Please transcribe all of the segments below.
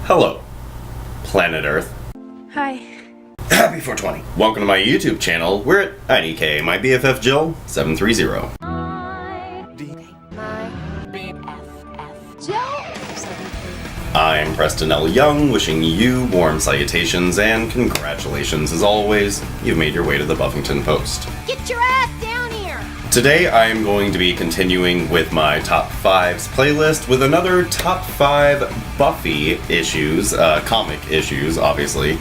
Hello, planet Earth. Hi. Happy 420. Welcome to my YouTube channel. We're at IDK, my BFF Jill, 730. I'm Preston L. Young, wishing you warm salutations and congratulations as always. You've made your way to the Buffyngton Post. Get your ass down here! Today I am going to be continuing with my Top 5s playlist with another Top 5 Buffy issues, comic issues, obviously.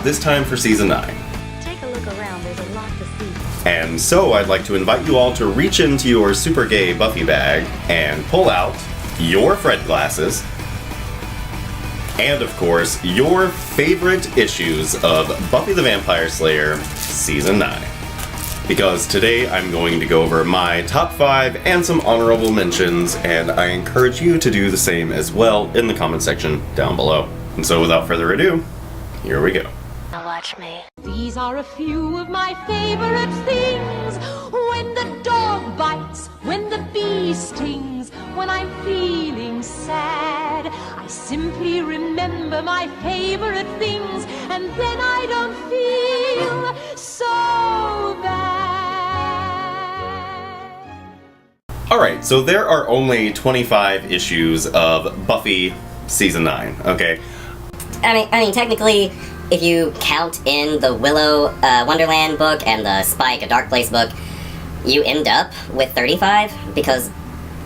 This time for Season 9. Take a look around, there's a lot to see. And so I'd like to invite you all to reach into your super gay Buffy bag and pull out your Fred glasses, and of course, your favorite issues of Buffy the Vampire Slayer Season 9. Because today I'm going to go over my top 5 and some honorable mentions, and I encourage you to do the same as well in the comment section down below. And so without further ado, here we go. Now watch me. These are a few of my favorite things. When the dog bites, when the bee stings, when I'm feeling sad, I simply remember my favorite things, and then I don't feel so bad. Alright, so there are only 25 issues of Buffy Season 9, okay? I mean, technically, if you count in the Willow Wonderland book and the Spike A Dark Place book, you end up with 35 because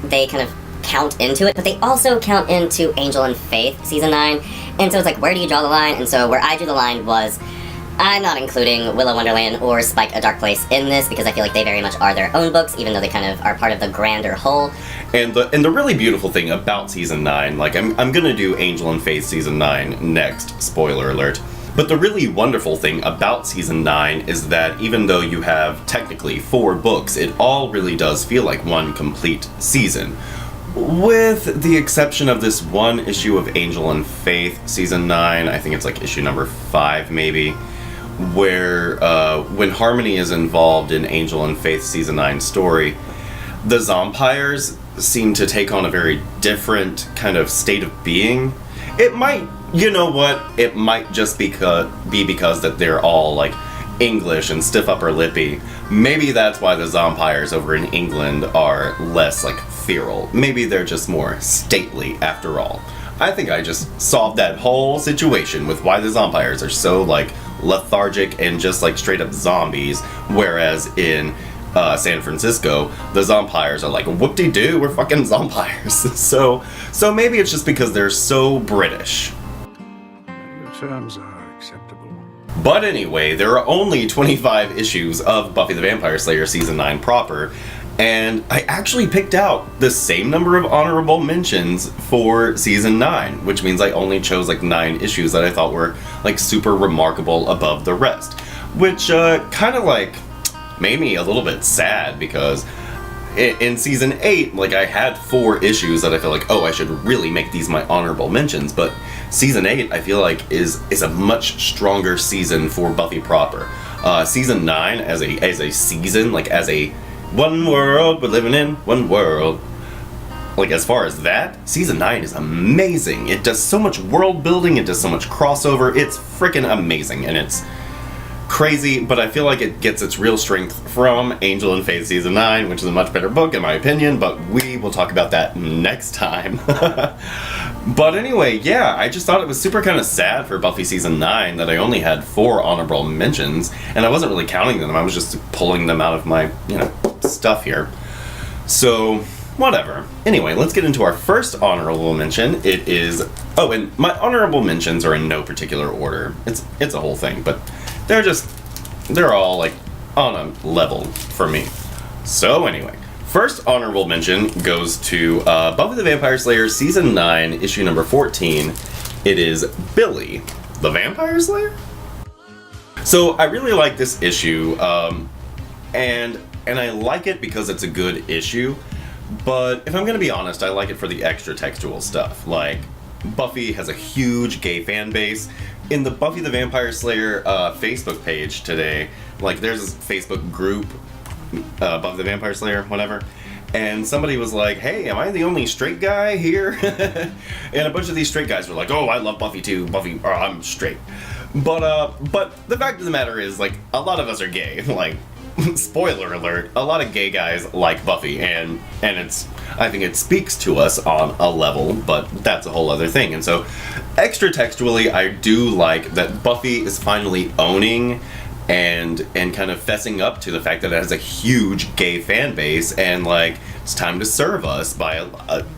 they kind of count into it, but they also count into Angel and Faith Season 9, and so it's like, where do you draw the line? And so where I drew the line was, I'm not including Willow Wonderland or Spike A Dark Place in this because I feel like they very much are their own books, even though they kind of are part of the grander whole. And the really beautiful thing about Season 9, like, I'm gonna do Angel and Faith Season 9 next, spoiler alert. But the really wonderful thing about Season 9 is that even though you have technically 4 books, it all really does feel like one complete season. With the exception of this one issue of Angel and Faith Season 9, I think it's like issue number 5 maybe, where when Harmony is involved in Angel and Faith Season 9 story, the Zompires seem to take on a very different kind of state of being. It might, you know what, it might just be because that they're all like English and stiff upper lippy. Maybe that's why the Zompires over in England are less like feral. Maybe they're just more stately after all. I think I just solved that whole situation with why the Zompires are so like lethargic and just like straight up zombies, whereas in San Francisco, the Zompires are like, whoop-de-doo, we're fucking Zompires. So maybe it's just because they're so British. Your terms are acceptable. But anyway, there are only 25 issues of Buffy the Vampire Slayer Season 9 proper, and I actually picked out the same number of honorable mentions for Season 9, which means I only chose like 9 issues that I thought were like super remarkable above the rest, which kind of like made me a little bit sad because in Season 8, like, I had 4 issues that I feel like, oh, I should really make these my honorable mentions, but Season 8, I feel like, is a much stronger season for Buffy proper. Season 9, as a season, like, as a one world, we're living in one world, like, as far as that, Season 9 is amazing. It does so much world building, it does so much crossover, it's freaking amazing, and it's crazy, but I feel like it gets its real strength from Angel and Faith Season 9, which is a much better book in my opinion, but we will talk about that next time. But anyway, yeah, I just thought it was super kind of sad for Buffy Season 9 that I only had 4 honorable mentions, and I wasn't really counting them, I was just pulling them out of my, stuff here. So, whatever. Anyway, let's get into our first honorable mention. It is, oh, and my honorable mentions are in no particular order. It's a whole thing, but they're all like on a level for me. So anyway, first honorable mention goes to Buffy the Vampire Slayer Season 9, issue number 14. It is Billy, the Vampire Slayer? So I really like this issue, and I like it because it's a good issue, but if I'm gonna be honest, I like it for the extra textual stuff. Like, Buffy has a huge gay fan base. In the Buffy the Vampire Slayer Facebook page today, like, there's this Facebook group, Buffy the Vampire Slayer, whatever, and somebody was like, hey, am I the only straight guy here? And a bunch of these straight guys were like, oh, I love Buffy too, I'm straight. But the fact of the matter is, like, a lot of us are gay. Like, spoiler alert, a lot of gay guys like Buffy, and I think it speaks to us on a level, but that's a whole other thing. And so, extra textually, I do like that Buffy is finally owning and kind of fessing up to the fact that it has a huge gay fan base, and like, it's time to serve us by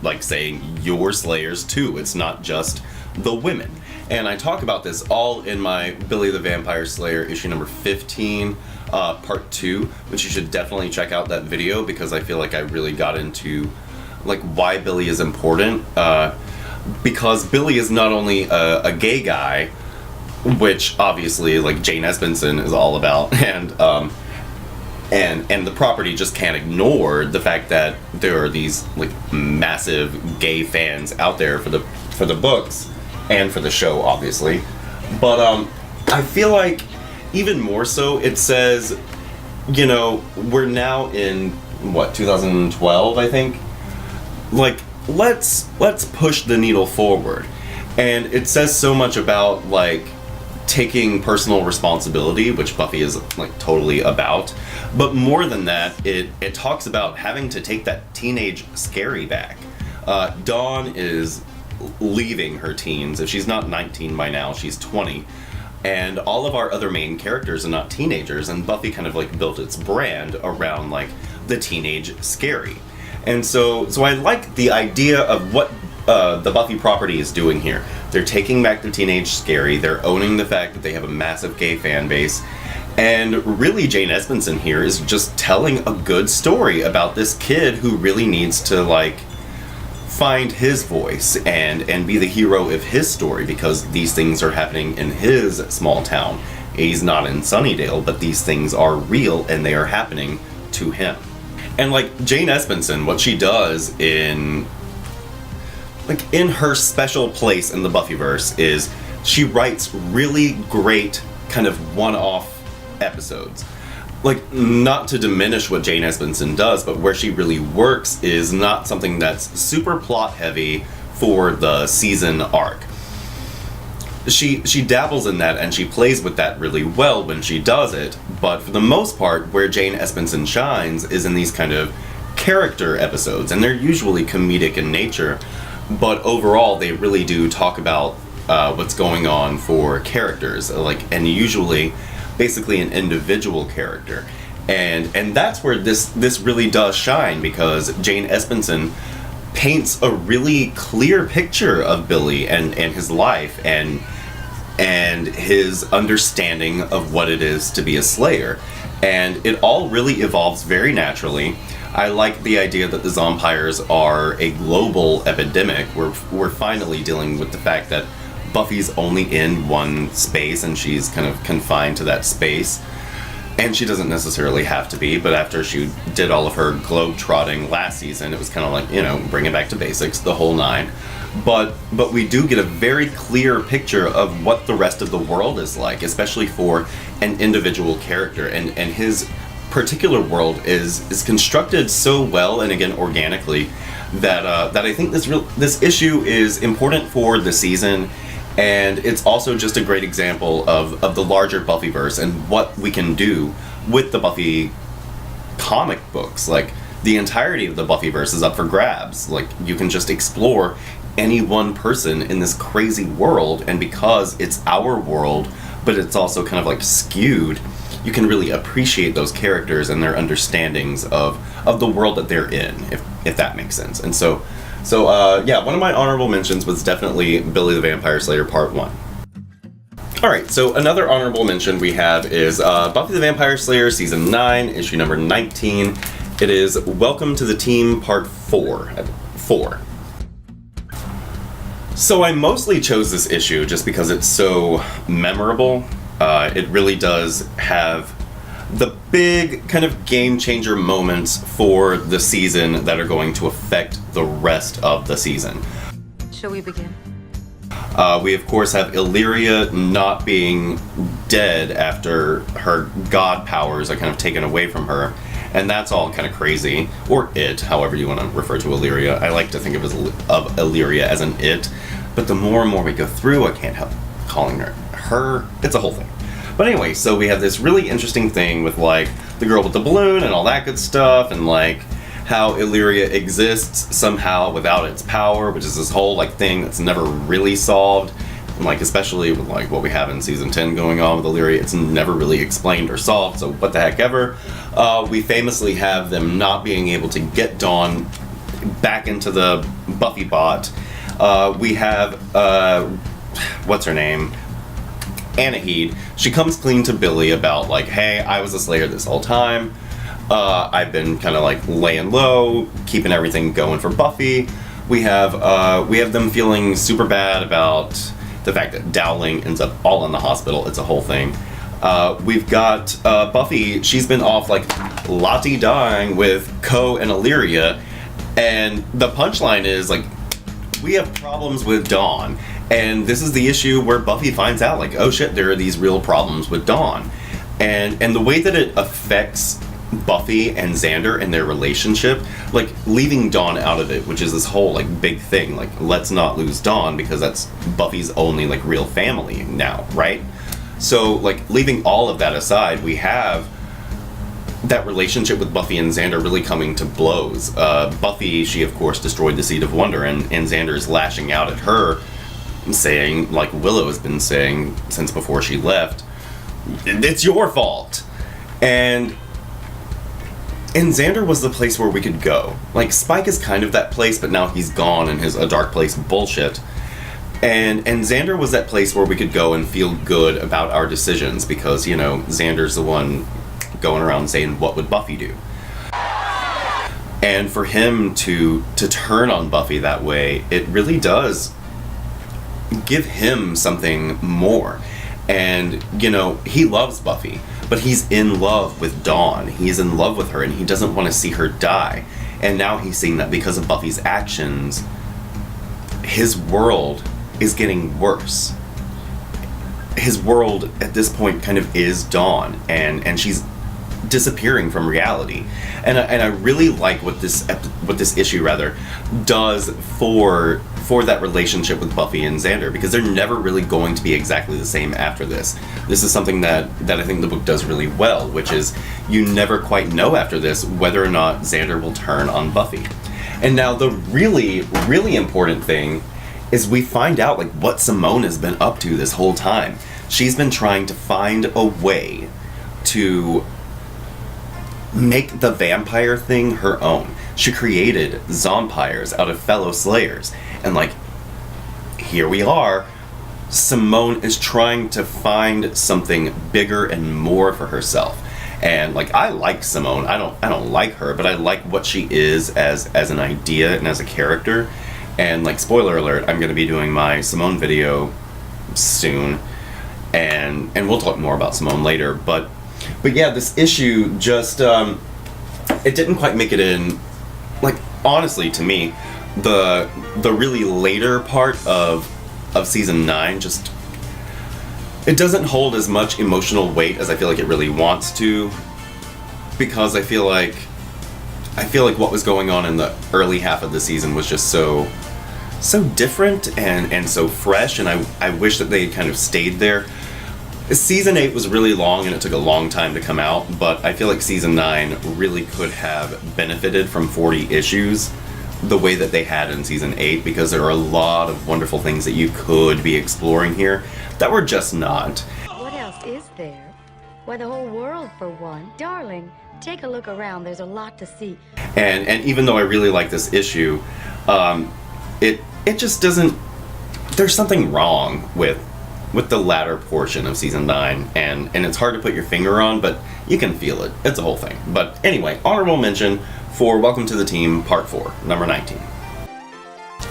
like saying, you're slayers too, it's not just the women. And I talk about this all in my Billy the Vampire Slayer issue number 15, part 2, which you should definitely check out that video, because I feel like I really got into like why Billy is important, because Billy is not only a gay guy, which obviously like Jane Espenson is all about, and the property just can't ignore the fact that there are these like massive gay fans out there for the books and for the show, obviously. But I feel like even more so, it says, you know, we're now in 2012, I think. Like, let's push the needle forward, and it says so much about like taking personal responsibility, which Buffy is like totally about. But more than that, it talks about having to take that teenage scary back. Dawn is leaving her teens. If she's not 19 by now, she's 20. And all of our other main characters are not teenagers, and Buffy kind of like built its brand around like the teenage scary. And so I like the idea of what the Buffy property is doing here. They're taking back the teenage scary, they're owning the fact that they have a massive gay fan base, and really Jane Espenson here is just telling a good story about this kid who really needs to like find his voice and be the hero of his story, because these things are happening in his small town. He's not in Sunnydale, but these things are real and they are happening to him. And like Jane Espenson, what she does in her special place in the Buffyverse is she writes really great kind of one-off episodes. Like, not to diminish what Jane Espenson does, but where she really works is not something that's super plot heavy for the season arc. She dabbles in that and she plays with that really well when she does it, but for the most part, where Jane Espenson shines is in these kind of character episodes, and they're usually comedic in nature, but overall they really do talk about what's going on for characters, and usually basically an individual character, and that's where this really does shine, because Jane Espenson paints a really clear picture of Billy and his life and his understanding of what it is to be a Slayer, and it all really evolves very naturally. I like the idea that the Zompires are a global epidemic. We're finally dealing with the fact that Buffy's only in one space and she's kind of confined to that space. And she doesn't necessarily have to be, but after she did all of her globe-trotting last season, it was kind of like, bring it back to basics, the whole nine. But we do get a very clear picture of what the rest of the world is like, especially for an individual character. And his particular world is constructed so well, and again, organically, that I think this issue is important for the season. And it's also just a great example of the larger Buffyverse and what we can do with the Buffy comic books. Like, the entirety of the Buffyverse is up for grabs. Like, you can just explore any one person in this crazy world, and because it's our world, but it's also kind of like skewed, you can really appreciate those characters and their understandings of the world that they're in, if that makes sense. And so, one of my honorable mentions was definitely Billy the Vampire Slayer Part 1. Alright, so another honorable mention we have is Buffy the Vampire Slayer Season 9, issue number 19. It is Welcome to the Team Part 4. So I mostly chose this issue just because it's so memorable. It really does have the big kind of game changer moments for the season that are going to affect the rest of the season. Shall we begin? We of course have Illyria not being dead after her god powers are kind of taken away from her, and that's all kind of crazy, or it, however you want to refer to Illyria. I like to think of Illyria as an it, but the more and more we go through, I can't help calling her. It's a whole thing. But anyway, so we have this really interesting thing with like the girl with the balloon and all that good stuff, and like how Illyria exists somehow without its power, which is this whole like thing that's never really solved. And like especially with like what we have in season 10 going on with Illyria, it's never really explained or solved, so what the heck ever. We famously have them not being able to get Dawn back into the Buffy bot. We have what's her name? Anahid. She comes clean to Billy about like, hey, I was a Slayer this whole time. I've been kind of like laying low, keeping everything going for Buffy. We have them feeling super bad about the fact that Dowling ends up all in the hospital. It's a whole thing. We've got Buffy. She's been off like la-ti-dying with Ko and Illyria, and the punchline is like, we have problems with Dawn. And this is the issue where Buffy finds out, like, oh shit, there are these real problems with Dawn. And the way that it affects Buffy and Xander and their relationship, like, leaving Dawn out of it, which is this whole, like, big thing, like, let's not lose Dawn, because that's Buffy's only, like, real family now, right? So, like, leaving all of that aside, we have that relationship with Buffy and Xander really coming to blows. Buffy, she, of course, destroyed the Seed of Wonder, and Xander's lashing out at her, saying, like Willow has been saying since before she left, it's your fault. And Xander was the place where we could go. Like, Spike is kind of that place, but now he's gone in his A Dark Place bullshit. And Xander was that place where we could go and feel good about our decisions, because, you know, Xander's the one going around saying, what would Buffy do? And for him to turn on Buffy that way, it really does give him something more. And, you know, he loves Buffy, but he's in love with Dawn. He's in love with her, and he doesn't want to see her die. And now he's seeing that because of Buffy's actions, his world is getting worse. His world at this point kind of is Dawn, and she's disappearing from reality. And I really like what this issue rather does for that relationship with Buffy and Xander, because they're never really going to be exactly the same after this. This is something that I think the book does really well, which is you never quite know after this whether or not Xander will turn on Buffy. And now the really, really important thing is we find out like what Simone has been up to this whole time. She's been trying to find a way to make the vampire thing her own. She created zompires out of fellow Slayers. And like, here we are. Simone is trying to find something bigger and more for herself. And like, I like Simone. I don't like her, but I like what she is as an idea and as a character. And like, spoiler alert, I'm going to be doing my Simone video soon. And we'll talk more about Simone later, but yeah, this issue just, it didn't quite make it in. Like, honestly, to me, the really later part of season 9 just, it doesn't hold as much emotional weight as I feel like it really wants to, because I feel like what was going on in the early half of the season was just so different and so fresh, and I wish that they had kind of stayed there. Season 8 was really long and it took a long time to come out, but I feel like Season 9 really could have benefited from 40 issues the way that they had in Season 8, because there are a lot of wonderful things that you could be exploring here that were just not. What else is there? Why, the whole world for one. Darling, take a look around. There's a lot to see. And even though I really like this issue, it just doesn't... There's something wrong with the latter portion of Season 9, and it's hard to put your finger on, but you can feel it. It's a whole thing. But anyway, honorable mention for Welcome to the Team, Part 4, number 19.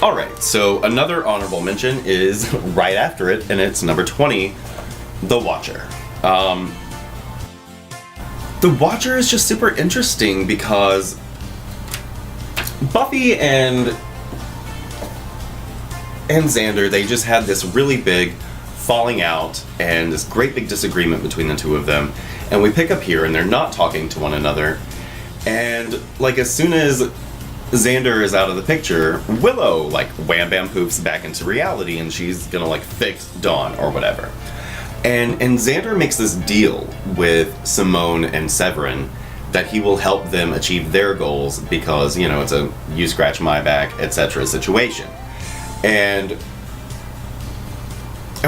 Alright, so another honorable mention is right after it, and it's number 20, The Watcher. The Watcher is just super interesting because Buffy and Xander, they just had this really big falling out and this great big disagreement between the two of them, and we pick up here and they're not talking to one another, And like as soon as Xander is out of the picture, Willow like wham bam poofs back into reality, and she's gonna like fix Dawn or whatever. And Xander makes this deal with Simone and Severin that he will help them achieve their goals because, you know, it's a you scratch my back, etc. situation. And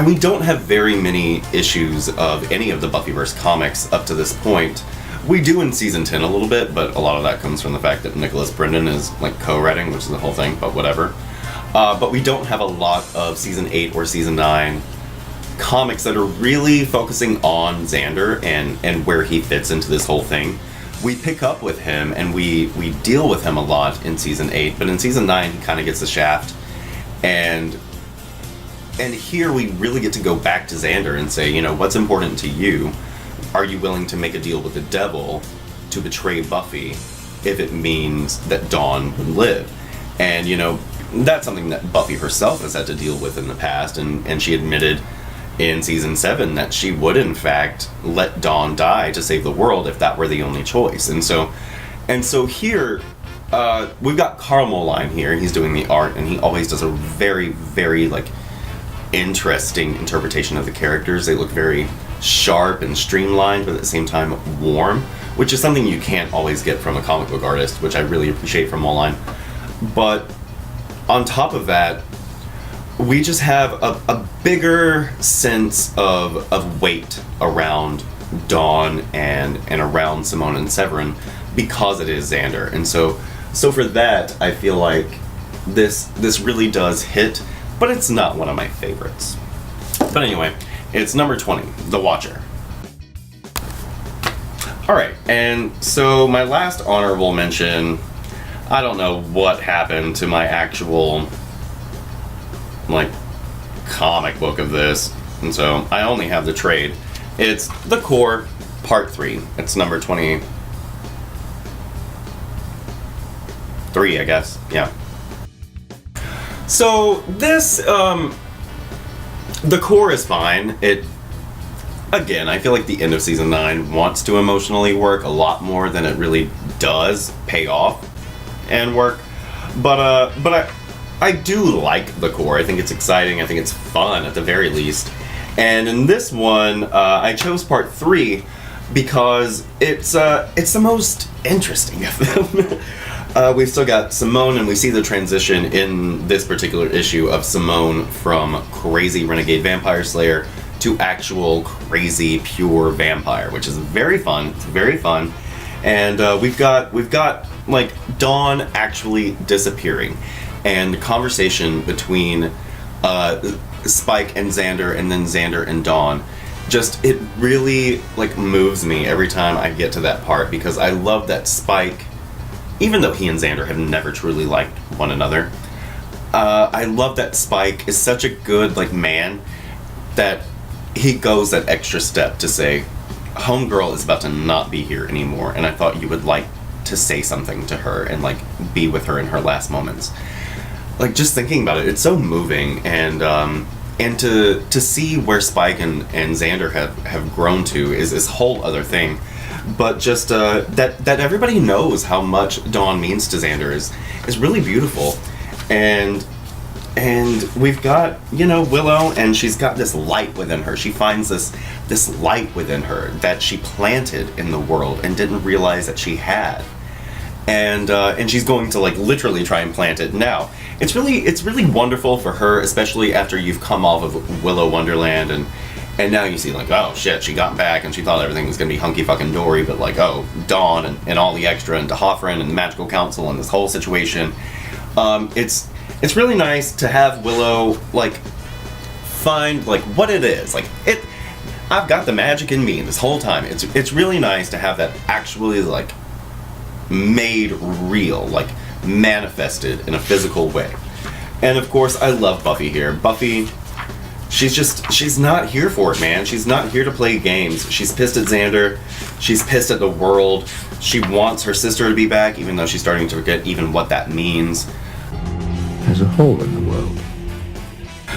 we don't have very many issues of any of the Buffyverse comics up to this point. We do in season 10 a little bit, but a lot of that comes from the fact that Nicholas Brendan is like co-writing, which is the whole thing, but whatever. But we don't have a lot of season 8 or season 9 comics that are really focusing on Xander and where he fits into this whole thing. We pick up with him and we deal with him a lot in season 8, but in season 9 he kind of gets the shaft. And here we really get to go back to Xander and say, you know, what's important to you? Are you willing to make a deal with the devil to betray Buffy if it means that Dawn would live? And, you know, that's something that Buffy herself has had to deal with in the past, and she admitted in season 7 that she would in fact let Dawn die to save the world if that were the only choice. And so here we've got Carl Moline here. He's doing the art, and he always does a very, very like interesting interpretation of the characters. They look very sharp and streamlined, but at the same time warm, which is something you can't always get from a comic book artist, which I really appreciate from Moline. But on top of that, we just have a bigger sense of weight around Dawn and around Simone and Severin because it is Xander. And so for that, I feel like this really does hit, but it's not one of my favorites. But anyway, it's number 20, The Watcher. Alright, and so my last honorable mention, I don't know what happened to my actual like comic book of this, and so I only have the trade. It's The Core Part 3. It's number 23, I guess. Yeah. So this The Core is fine. It again, I feel like the end of season 9 wants to emotionally work a lot more than it really does pay off and work. But I do like The Core. I think it's exciting. I think it's fun at the very least. And in this one, I chose part 3 because it's the most interesting of them. We've still got Simone, and we see the transition in this particular issue of Simone from crazy renegade vampire slayer to actual crazy pure vampire, which is very fun. It's very fun. And we've got like Dawn actually disappearing, and the conversation between Spike and Xander, and then Xander and Dawn, just it really like moves me every time I get to that part, because I love that Spike, even though he and Xander have never truly liked one another, I love that Spike is such a good like man that he goes that extra step to say, homegirl is about to not be here anymore, and I thought you would like to say something to her and like be with her in her last moments. Like just thinking about it, it's so moving, and to see where Spike and Xander have grown to is this whole other thing. But just that everybody knows how much Dawn means to Xander is really beautiful. And we've got, you know, Willow, and she's got this light within her. She finds this light within her that she planted in the world and didn't realize that she had. And she's going to like literally try and plant it now. It's really wonderful for her, especially after you've come off of Willow Wonderland, and now you see like, oh shit, she got back and she thought everything was gonna be hunky fucking dory, but like, oh, Dawn and all the extra, and D'Hoffryn and the Magical Council and this whole situation. It's really nice to have Willow like find like what it is. Like I've got the magic in me this whole time. It's really nice to have that actually like made real, like manifested in a physical way. And of course I love Buffy here. Buffy, she's not here for it, man. She's not here to play games. She's pissed at Xander. She's pissed at the world. She wants her sister to be back, even though she's starting to forget even what that means. There's a hole in the world.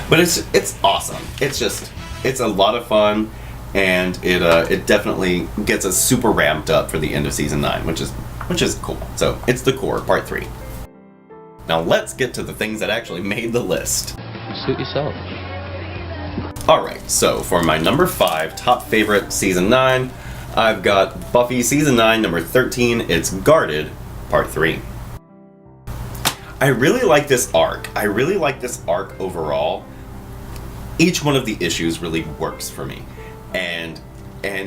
But it's awesome. It's a lot of fun, and it definitely gets us super ramped up for the end of season 9, which is which is cool. So it's The Core, part 3. Now let's get to the things that actually made the list. Suit yourself. Alright, so for my number 5 top favorite season 9, I've got Buffy season 9, number 13, it's Guarded, part 3. I really like this arc. I really like this arc overall. Each one of the issues really works for me. And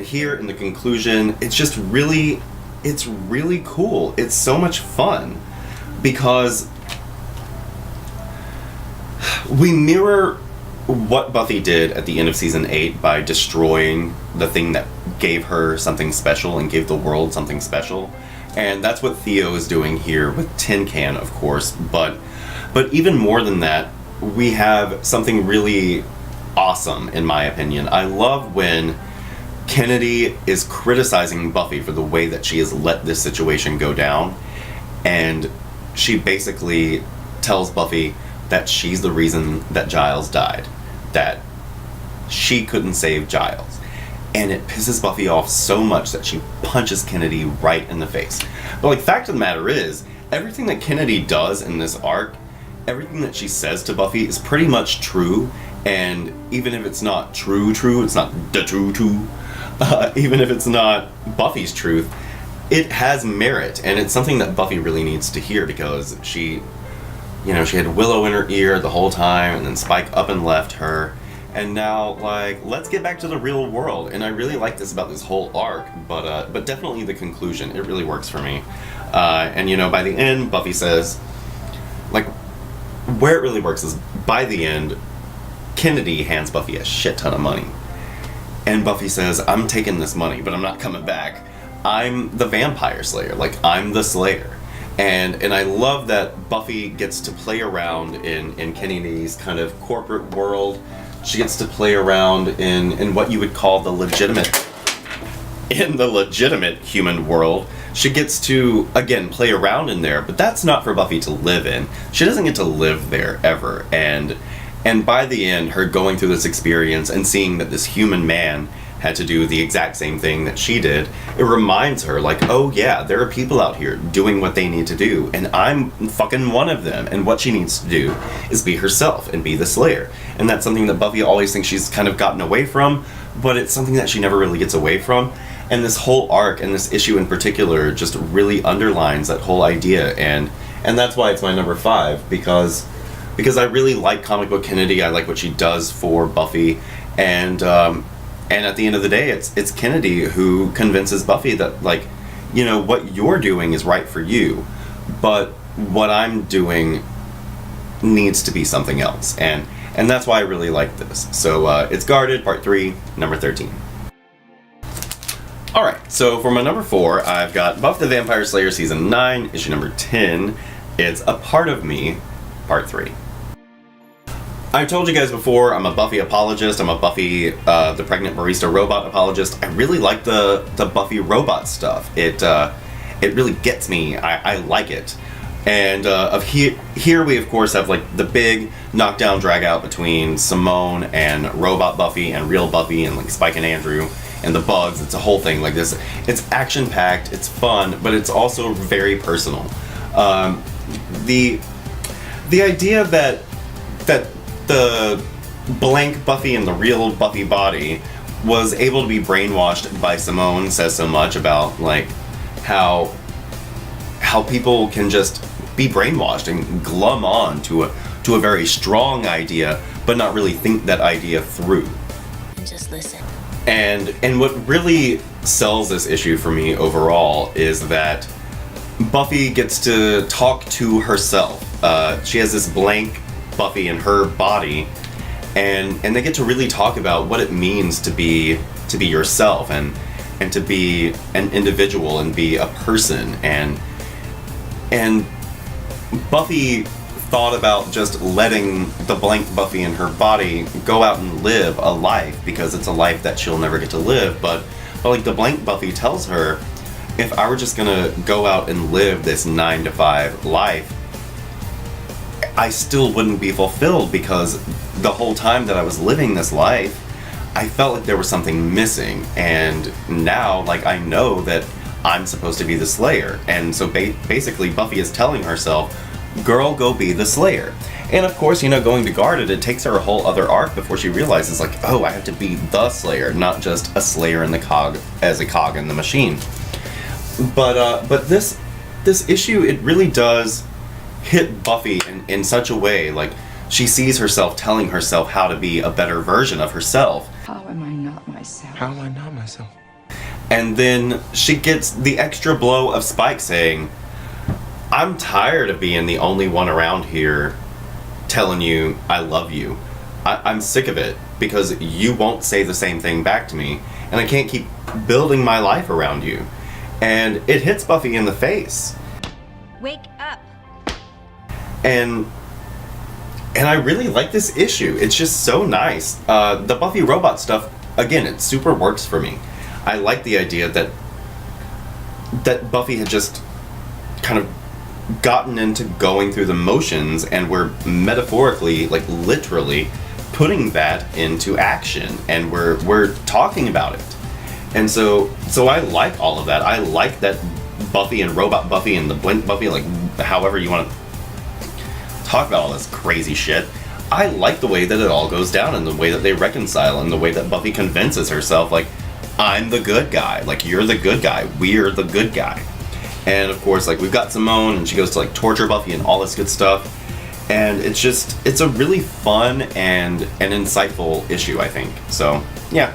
here in the conclusion, it's really cool. It's so much fun because we mirror what Buffy did at the end of season 8 by destroying the thing that gave her something special and gave the world something special. And that's what Theo is doing here with Tin Can, of course, but even more than that, we have something really awesome, in my opinion. I love when Kennedy is criticizing Buffy for the way that she has let this situation go down, and she basically tells Buffy that she's the reason that Giles died, that she couldn't save Giles. And it pisses Buffy off so much that she punches Kennedy right in the face. But like, fact of the matter is, everything that Kennedy does in this arc, everything that she says to Buffy is pretty much true. And even if it's not true, it's not the true, even if it's not Buffy's truth, it has merit. And it's something that Buffy really needs to hear, because she had Willow in her ear the whole time, and then Spike up and left her. And now, like, let's get back to the real world. And I really like this about this whole arc, but definitely the conclusion. It really works for me. And by the end, Buffy says, like, where it really works is by the end, Kennedy hands Buffy a shit ton of money. And Buffy says, I'm taking this money, but I'm not coming back. I'm the vampire slayer. Like, I'm the slayer. And I love that Buffy gets to play around in Kennedy's kind of corporate world. She gets to play around in what you would call the legitimate human world. She gets to, again, play around in there, but that's not for Buffy to live in. She doesn't get to live there ever. And by the end, her going through this experience and seeing that this human man had to do the exact same thing that she did, it reminds her, like, oh yeah, there are people out here doing what they need to do, and I'm fucking one of them, and what she needs to do is be herself and be the Slayer. And that's something that Buffy always thinks she's kind of gotten away from, but it's something that she never really gets away from. And this whole arc, and this issue in particular, just really underlines that whole idea, and that's why it's my number 5, because I really like comic book Kennedy. I like what she does for Buffy, and at the end of the day, it's Kennedy who convinces Buffy that, like, what you're doing is right for you, but what I'm doing needs to be something else, and that's why I really like this. So it's Guarded, part 3, number 13. Alright, so for my number 4, I've got Buffy the Vampire Slayer season 9, issue number 10. It's A Part of Me, part 3. I've told you guys before, I'm a Buffy apologist. I'm a Buffy, the pregnant barista robot apologist. I really like the Buffy robot stuff. It really gets me. I like it. And here we of course have like the big knockdown drag out between Simone and robot Buffy and real Buffy and like Spike and Andrew and the bugs. It's a whole thing like this. It's action packed. It's fun, but it's also very personal. The idea that the blank Buffy and the real Buffy body was able to be brainwashed by Simone says so much about like how people can just be brainwashed and glom on to a very strong idea, but not really think that idea through. Just listen. And what really sells this issue for me overall is that Buffy gets to talk to herself. She has this blank Buffy in her body, and they get to really talk about what it means to be yourself and to be an individual and be a person, and Buffy thought about just letting the blank Buffy in her body go out and live a life because it's a life that she'll never get to live, but like the blank Buffy tells her, if I were just gonna go out and live this 9-to-5 life, I still wouldn't be fulfilled, because the whole time that I was living this life, I felt like there was something missing. And now, like, I know that I'm supposed to be the Slayer. And so basically Buffy is telling herself, girl, go be the Slayer. And of course, going to guard it takes her a whole other arc before she realizes, like, oh, I have to be the Slayer, not just a Slayer in the cog as a cog in the machine. But this issue, it really does hit Buffy in such a way, like, she sees herself telling herself how to be a better version of herself. How am I not myself? How am I not myself? And then she gets the extra blow of Spike saying, I'm tired of being the only one around here telling you I love you. I'm sick of it because you won't say the same thing back to me, and I can't keep building my life around you. And it hits Buffy in the face. Wake up. And I really like this issue. It's just so nice. The Buffy robot stuff, again, it super works for me. I like the idea that Buffy had just kind of gotten into going through the motions, and we're metaphorically, like literally, putting that into action, and we're talking about it. And so I like all of that. I like that Buffy and Robot Buffy and the Blink Buffy, like however you want to talk about all this crazy shit. I like the way that it all goes down, and the way that they reconcile, and the way that Buffy convinces herself, like, I'm the good guy, like, you're the good guy, we're the good guy. And of course, like, we've got Simone, and she goes to, like, torture Buffy and all this good stuff. And it's a really fun and an insightful issue, I think. So, yeah.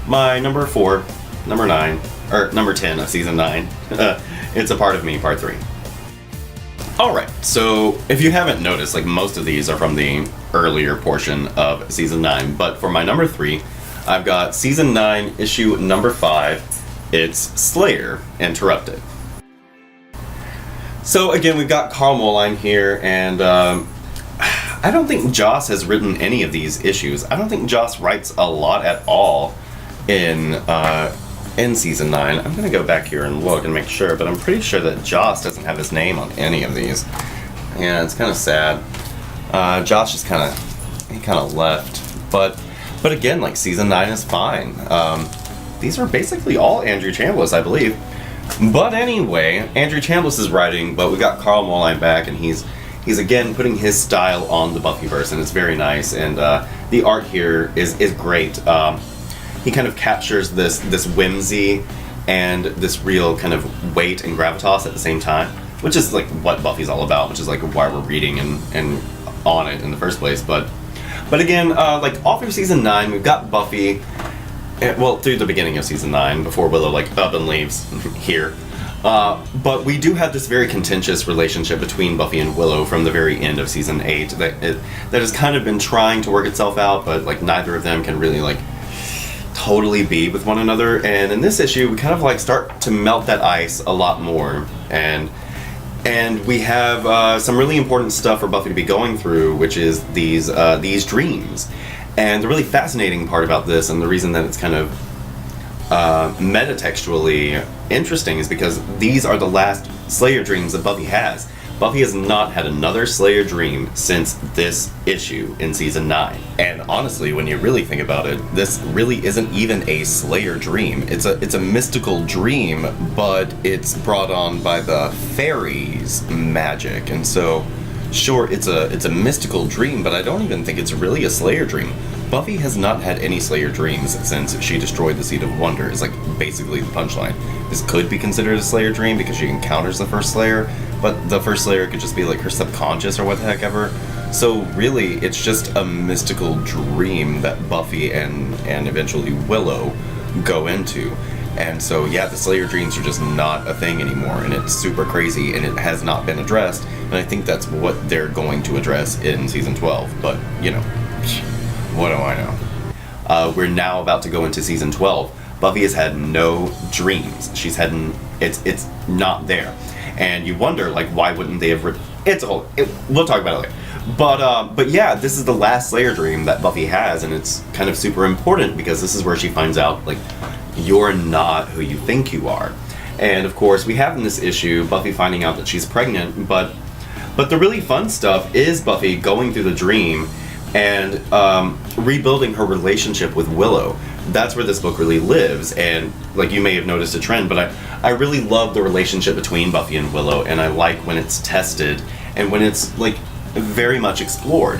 My number 4, number 9, or number 10 of season 9, It's a Part of Me, part 3. Alright, so if you haven't noticed, like, most of these are from the earlier portion of season 9, but for my number 3, I've got season 9, issue number 5, it's Slayer Interrupted. So again, we've got Carl Moline here, and I don't think Joss has written any of these issues. I don't think Joss writes a lot at all in season 9. I'm gonna go back here and look and make sure, but I'm pretty sure that Joss doesn't have his name on any of these. Yeah, it's kind of sad. Josh just kind of left, but again, like, season 9 is fine. These are basically all Andrew Chambliss, I believe. But anyway, Andrew Chambliss is writing, but we got Carl Moline back, and he's again putting his style on the Buffyverse, and it's very nice. And the art here is great. He kind of captures this whimsy and this real kind of weight and gravitas at the same time, which is like what Buffy's all about, which is like why we're reading and on it in the first place. But again, like, all through season 9, we've got Buffy. Well, through the beginning of season 9, before Willow, like, up and leaves here. But we do have this very contentious relationship between Buffy and Willow from the very end of season 8 that has kind of been trying to work itself out, but, like, neither of them can really, like, totally be with one another. And in this issue, we kind of, like, start to melt that ice a lot more. And we have some really important stuff for Buffy to be going through, which is these dreams. And the really fascinating part about this, and the reason that it's kind of metatextually interesting, is because these are the last Slayer dreams that Buffy has. Buffy has not had another Slayer dream since this issue in season 9. And honestly, when you really think about it, this really isn't even a Slayer dream. It's a mystical dream, but it's brought on by the fairies' magic. And so, sure, it's a mystical dream, but I don't even think it's really a Slayer dream. Buffy has not had any Slayer dreams since she destroyed the Seed of Wonder, is, like, basically the punchline. This could be considered a Slayer dream because she encounters the first Slayer, but the first Slayer could just be, like, her subconscious or what the heck ever. So really, it's just a mystical dream that Buffy and eventually Willow go into. And so, yeah, the Slayer dreams are just not a thing anymore, and it's super crazy, and it has not been addressed, and I think that's what they're going to address in season 12, but, you know, what do I know? We're now about to go into season 12. Buffy has had no dreams. She's had, it's not there. And you wonder, like, why wouldn't they have we'll talk about it later. But yeah, this is the last Slayer dream that Buffy has, and it's kind of super important because this is where she finds out, like, you're not who you think you are. And of course, we have in this issue Buffy finding out that she's pregnant, but the really fun stuff is Buffy going through the dream and rebuilding her relationship with Willow. that's where this book really lives. And like, you may have noticed a trend, but I really love the relationship between Buffy and Willow, and I like when it's tested and when it's like very much explored.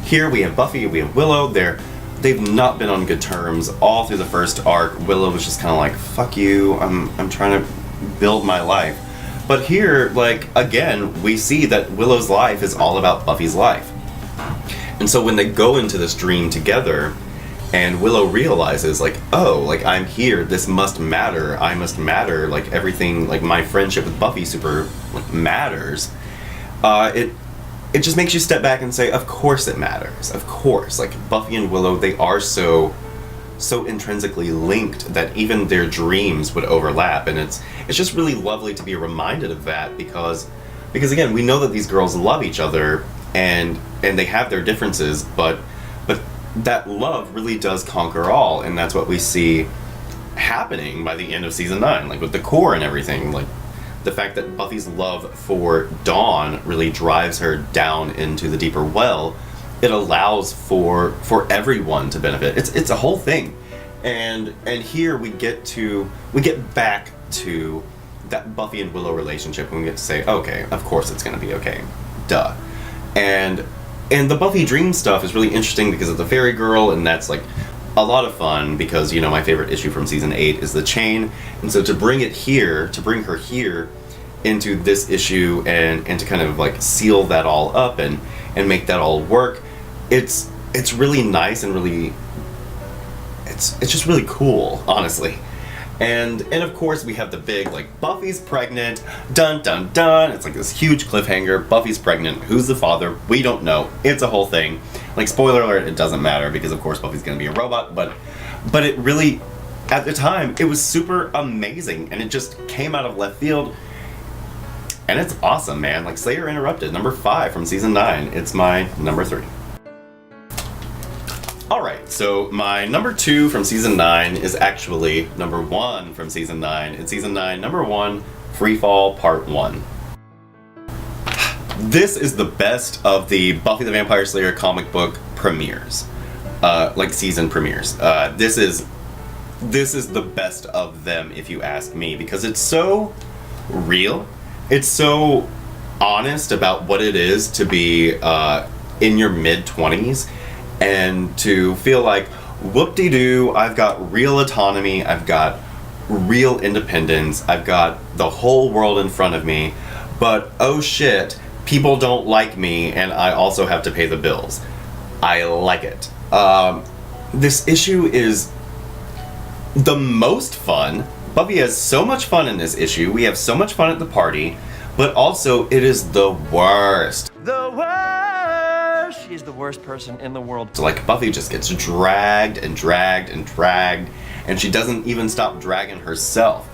Here we have Buffy, we have Willow. They've not been on good terms all through the first arc. Willow was just kind of like, fuck you, I'm trying to build my life. But here, like, again, we see that Willow's life is all about Buffy's life. And so when they go into this dream together, and Willow realizes, like, oh, like, I'm here, this must matter, I must matter, like, everything, like, my friendship with Buffy super, like, matters, it just makes you step back and say, of course it matters, of course. Like, Buffy and Willow, they are so intrinsically linked that even their dreams would overlap, and it's just really lovely to be reminded of that, because again, we know that these girls love each other, and they have their differences, but that love really does conquer all, and that's what we see happening by the end of season 9, like with the core and everything. Like, the fact that Buffy's love for Dawn really drives her down into the deeper well, it allows for everyone to benefit. It's a whole thing. And here we get back to that Buffy and Willow relationship, and we get to say, okay, of course it's gonna be okay. Duh. And the Buffy dream stuff is really interesting because of the fairy girl, and that's like a lot of fun because, you know, my favorite issue from season 8 is the chain. And so to bring her here into this issue and to kind of like seal that all up and make that all work, it's really nice and really it's just really cool, honestly. And of course we have the big, like, Buffy's pregnant, dun dun dun. It's like this huge cliffhanger. Buffy's pregnant. Who's the father? We don't know. It's a whole thing. Like, spoiler alert, it doesn't matter because of course Buffy's gonna be a robot, but it really, at the time, it was super amazing, and it just came out of left field. And it's awesome, man. Like, Slayer Interrupted, number 5 from season 9. It's my number 3. Alright, so my number 2 from season 9 is actually number 1 from season 9. It's season 9, number 1, Freefall Part 1. This is the best of the Buffy the Vampire Slayer comic book premieres. Like, season premieres. This is the best of them, if you ask me, because it's so real. It's so honest about what it is to be in your mid-20s and to feel like, whoop-de-doo, I've got real autonomy, I've got real independence, I've got the whole world in front of me, but oh shit, people don't like me and I also have to pay the bills. I like it. This issue is the most fun. Buffy has so much fun in this issue. We have so much fun at the party, but also it is the worst. The worst! She is the worst person in the world. So, like, Buffy just gets dragged and dragged and dragged, and she doesn't even stop dragging herself.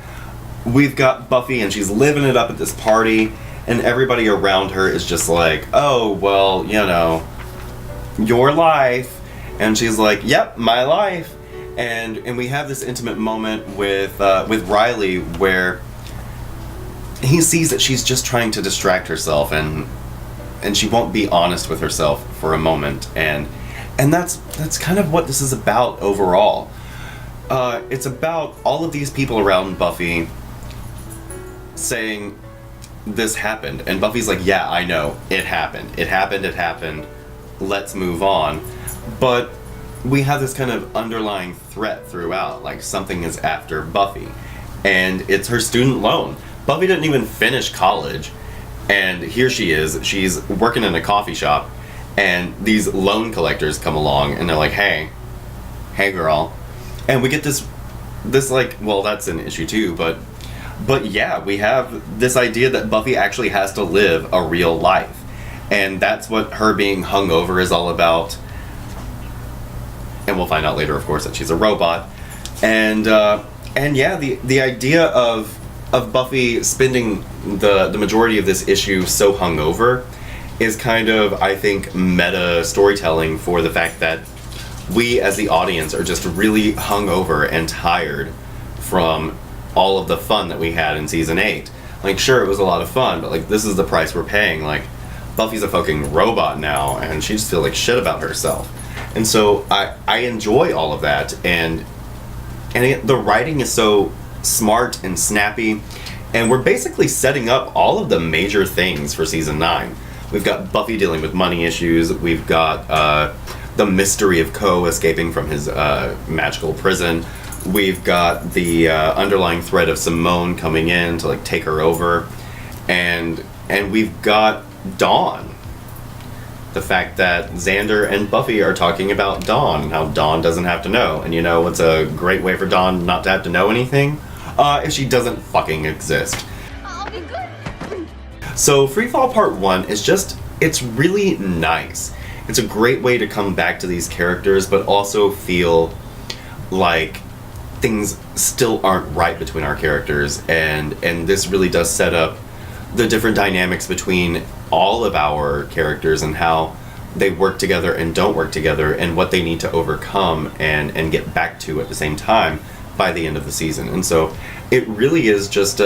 We've got Buffy, and she's living it up at this party, and everybody around her is just like, oh, well, you know, your life. And she's like, yep, my life. And we have this intimate moment with Riley where he sees that she's just trying to distract herself, and she won't be honest with herself for a moment, and that's kind of what this is about overall. It's about all of these people around Buffy saying, this happened, and Buffy's like, yeah, I know, it happened, let's move on. But we have this kind of underlying threat throughout, like something is after Buffy, and it's her student loan. Buffy didn't even finish college, and here she is, she's working in a coffee shop, and these loan collectors come along, and they're like, hey girl. And we get this like, well, that's an issue too, but yeah, we have this idea that Buffy actually has to live a real life, and that's what her being hungover is all about. And we'll find out later, of course, that she's a robot. And yeah, the idea of Buffy spending the majority of this issue so hungover is kind of, I think, meta storytelling for the fact that we as the audience are just really hungover and tired from all of the fun that we had in season 8. Like, sure, it was a lot of fun, but like, this is the price we're paying. Like, Buffy's a fucking robot now, and she just feels like shit about herself. And so I enjoy all of that, and the writing is so smart and snappy, and we're basically setting up all of the major things for season 9. We've got Buffy dealing with money issues. We've got the mystery of Ko escaping from his magical prison. We've got the underlying threat of Simone coming in to like take her over, and we've got Dawn. The fact that Xander and Buffy are talking about Dawn and how Dawn doesn't have to know. And you know what's a great way for Dawn not to have to know anything? If she doesn't fucking exist. I'll be good. So Freefall Part 1 is just, it's really nice. It's a great way to come back to these characters, but also feel like things still aren't right between our characters. And this really does set up the different dynamics between all of our characters and how they work together and don't work together and what they need to overcome and get back to at the same time by the end of the season. And so it really is just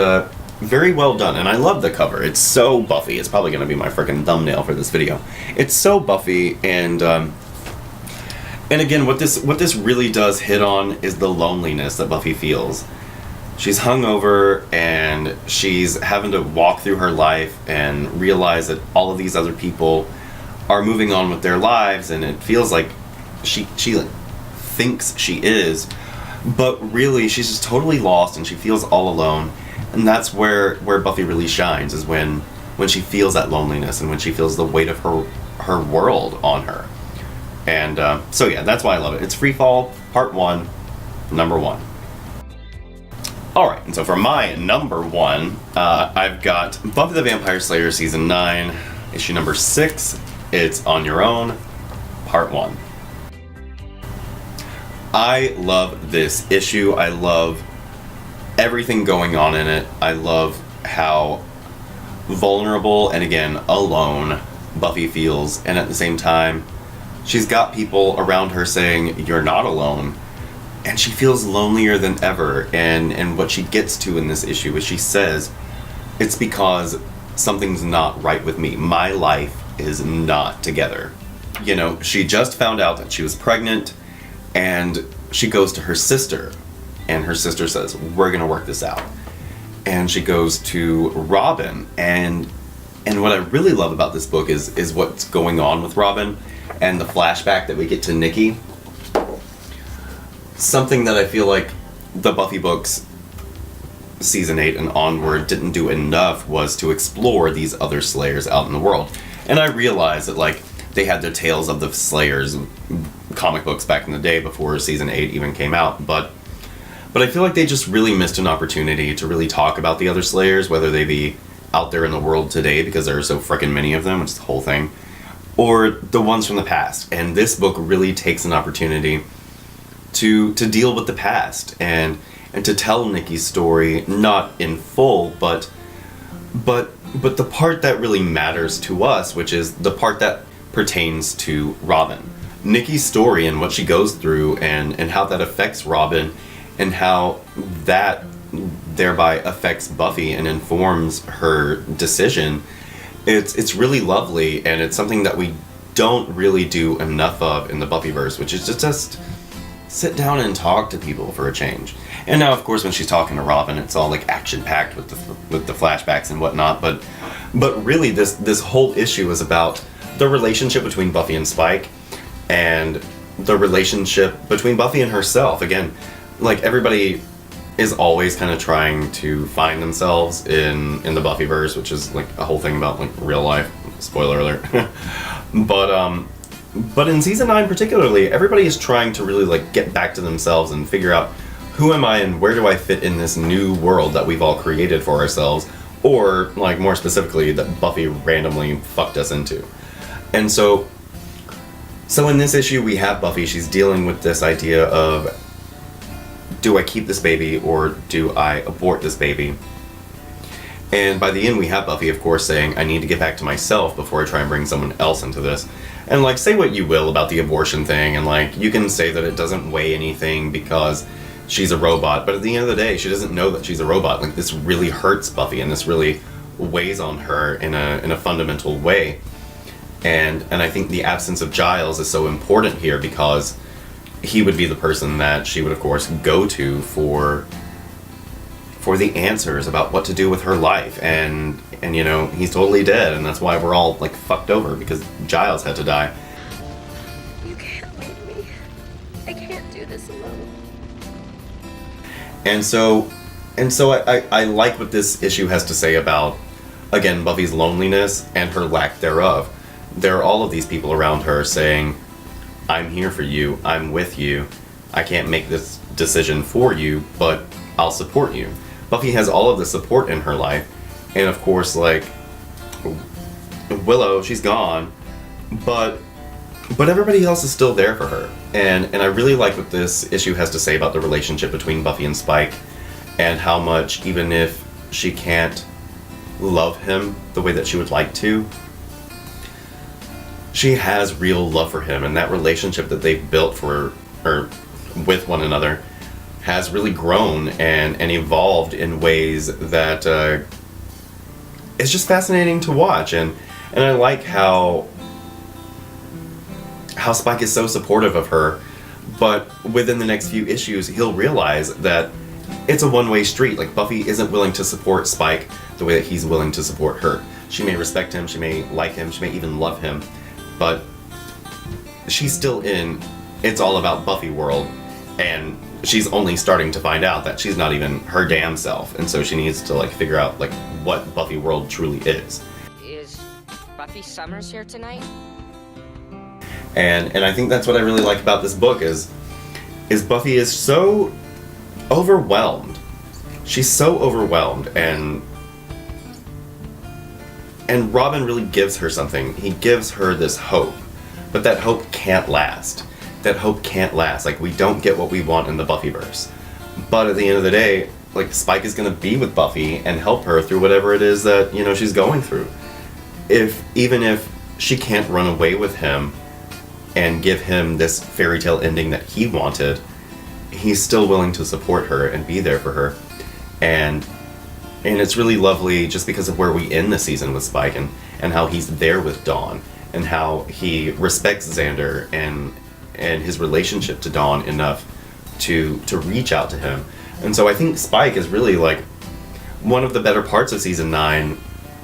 very well done, and I love the cover. It's so Buffy. It's probably going to be my freaking thumbnail for this video. It's so Buffy, and again, what this really does hit on is the loneliness that Buffy feels. She's hungover, and she's having to walk through her life and realize that all of these other people are moving on with their lives, and it feels like she like, thinks she is, but really she's just totally lost, and she feels all alone. And that's where Buffy really shines, is when she feels that loneliness and when she feels the weight of her world on her. And so yeah, that's why I love it. It's Freefall Part 1, number 1. Alright, and so for my number 1, I've got Buffy the Vampire Slayer Season 9, issue number 6. It's On Your Own, Part 1. I love this issue. I love everything going on in it. I love how vulnerable and, again, alone Buffy feels. And at the same time, she's got people around her saying, "You're not alone." And she feels lonelier than ever. And what she gets to in this issue is she says, it's because something's not right with me. My life is not together. You know, she just found out that she was pregnant, and she goes to her sister, and her sister says, "We're gonna work this out." And she goes to Robin, and what I really love about this book is what's going on with Robin and the flashback that we get to Nikki. Something that I feel like the Buffy books, season 8 and onward, didn't do enough was to explore these other Slayers out in the world. And I realized that, like, they had their Tales of the Slayers comic books back in the day before season 8 even came out, but I feel like they just really missed an opportunity to really talk about the other Slayers, whether they be out there in the world today because there are so frickin' many of them, which is the whole thing, or the ones from the past. And this book really takes an opportunity to deal with the past and to tell Nikki's story, not in full, but the part that really matters to us, which is the part that pertains to Robin. Nikki's story and what she goes through and how that affects Robin and how that thereby affects Buffy and informs her decision. It's really lovely, and it's something that we don't really do enough of in the Buffyverse, which is just sit down and talk to people for a change. And now, of course, when she's talking to Robin, it's all like action-packed with the flashbacks and whatnot. But really, this whole issue is about the relationship between Buffy and Spike, and the relationship between Buffy and herself. Again, like, everybody is always kind of trying to find themselves in the Buffyverse, which is like a whole thing about like real life. Spoiler alert. But in season 9 particularly, everybody is trying to really like get back to themselves and figure out, who am I and where do I fit in this new world that we've all created for ourselves, or like more specifically that Buffy randomly fucked us into. And so in this issue we have Buffy. She's dealing with this idea of, do I keep this baby or do I abort this baby? And by the end we have Buffy, of course, saying, I need to get back to myself before I try and bring someone else into this. And like, say what you will about the abortion thing, and like, you can say that it doesn't weigh anything because she's a robot, but at the end of the day, she doesn't know that she's a robot. Like, this really hurts Buffy, and this really weighs on her in a fundamental way. And I think the absence of Giles is so important here, because he would be the person that she would, of course, go to for the answers about what to do with her life. And you know, he's totally dead, and that's why we're all like fucked over, because Giles had to die. You can't leave me. I can't do this alone. And so I like what this issue has to say about, again, Buffy's loneliness and her lack thereof. There are all of these people around her saying, I'm here for you, I'm with you, I can't make this decision for you, but I'll support you. Buffy has all of the support in her life, and of course, like, Willow, she's gone, but everybody else is still there for her. And I really like what this issue has to say about the relationship between Buffy and Spike, and how much, even if she can't love him the way that she would like to, she has real love for him, and that relationship that they've built with one another has really grown and evolved in ways that it's just fascinating to watch. And I like how Spike is so supportive of her, but within the next few issues he'll realize that it's a one-way street. Like, Buffy isn't willing to support Spike the way that he's willing to support her. She may respect him, she may like him, she may even love him, but she's still in It's All About Buffy world, and she's only starting to find out that she's not even her damn self, and so she needs to like figure out like what Buffy world truly is. Is Buffy Summers here tonight? And I think that's what I really like about this book is Buffy is so overwhelmed. She's so overwhelmed, and Robin really gives her something. He gives her this hope, but that hope can't last. That hope can't last. Like, we don't get what we want in the Buffyverse. But at the end of the day, like, Spike is going to be with Buffy and help her through whatever it is that, you know, she's going through. Even if she can't run away with him and give him this fairy tale ending that he wanted, he's still willing to support her and be there for her. And it's really lovely just because of where we end the season with Spike, and how he's there with Dawn, and how he respects Xander and his relationship to Dawn enough to reach out to him. And so I think Spike is really like one of the better parts of season 9,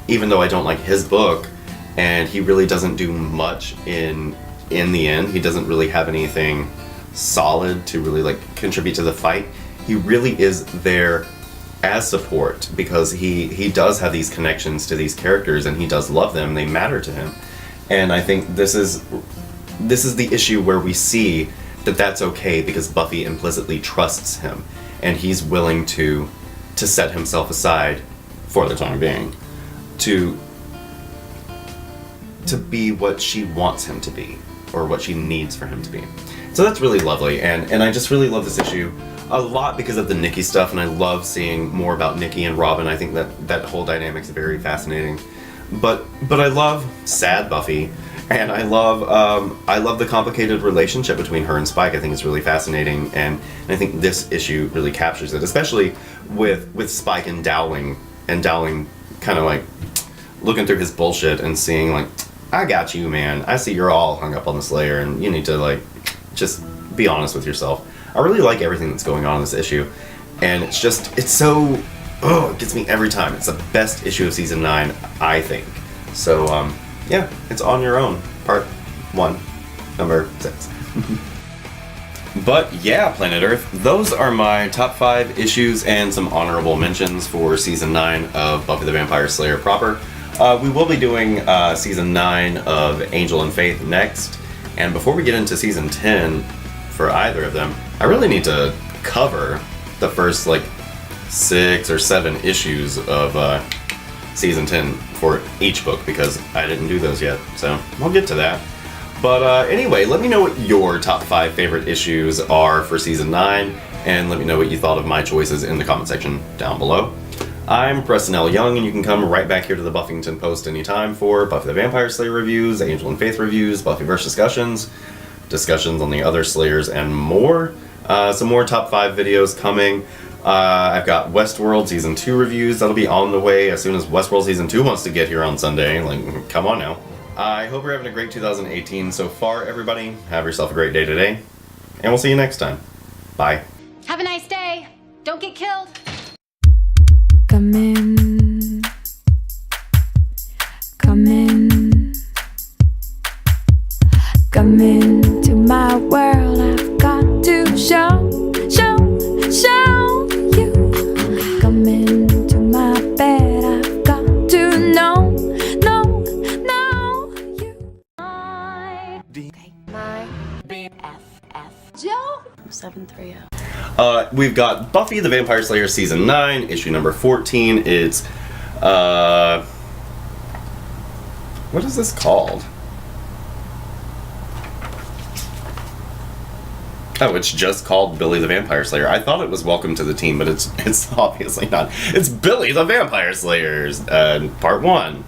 even though I don't like his book, and he really doesn't do much in the end. He doesn't really have anything solid to really like contribute to the fight. He really is there as support, because he does have these connections to these characters, and he does love them. They matter to him. And I think this is the issue where we see that that's okay, because Buffy implicitly trusts him, and he's willing to set himself aside for the time being to be what she wants him to be, or what she needs for him to be. So that's really lovely, and I just really love this issue a lot because of the Nikki stuff, and I love seeing more about Nikki and Robin. I think that whole dynamic's very fascinating. But I love sad Buffy, and I love the complicated relationship between her and Spike. I think it's really fascinating, and I think this issue really captures it, especially with Spike and Dowling kind of like looking through his bullshit and seeing like, I got you, man. I see you're all hung up on the Slayer, and you need to like just be honest with yourself. I really like everything that's going on in this issue, and it's so, it gets me every time. It's the best issue of season 9, I think. So, yeah, it's On Your Own, part 1, number 6. But yeah, Planet Earth, those are my top 5 issues and some honorable mentions for season 9 of Buffy the Vampire Slayer proper. We will be doing season 9 of Angel and Faith next, and before we get into season 10 for either of them, I really need to cover the first like 6 or 7 issues of season 10 for each book, because I didn't do those yet, so we'll get to that. But anyway, let me know what your top 5 favorite issues are for season 9, and let me know what you thought of my choices in the comment section down below. I'm Preston L. Young, and you can come right back here to the Buffyngton Post anytime for Buffy the Vampire Slayer reviews, Angel and Faith reviews, Buffyverse discussions on the other Slayers, and more. Some more top 5 videos coming. I've got Westworld Season 2 reviews. That'll be on the way as soon as Westworld Season 2 wants to get here on Sunday. Like, come on now. I hope you're having a great 2018 so far, everybody. Have yourself a great day today, and we'll see you next time. Bye. Have a nice day. Don't get killed. Come in. Come in. Come into my world. I've got to show you. Come into my bed. I've got to know you. My BFF. Joe? 730. We've got Buffy the Vampire Slayer Season 9, issue number 14. It's, what is this called? Oh, it's just called Billy the Vampire Slayer. I thought it was Welcome to the Team, but it's obviously not. It's Billy the Vampire Slayers, part 1.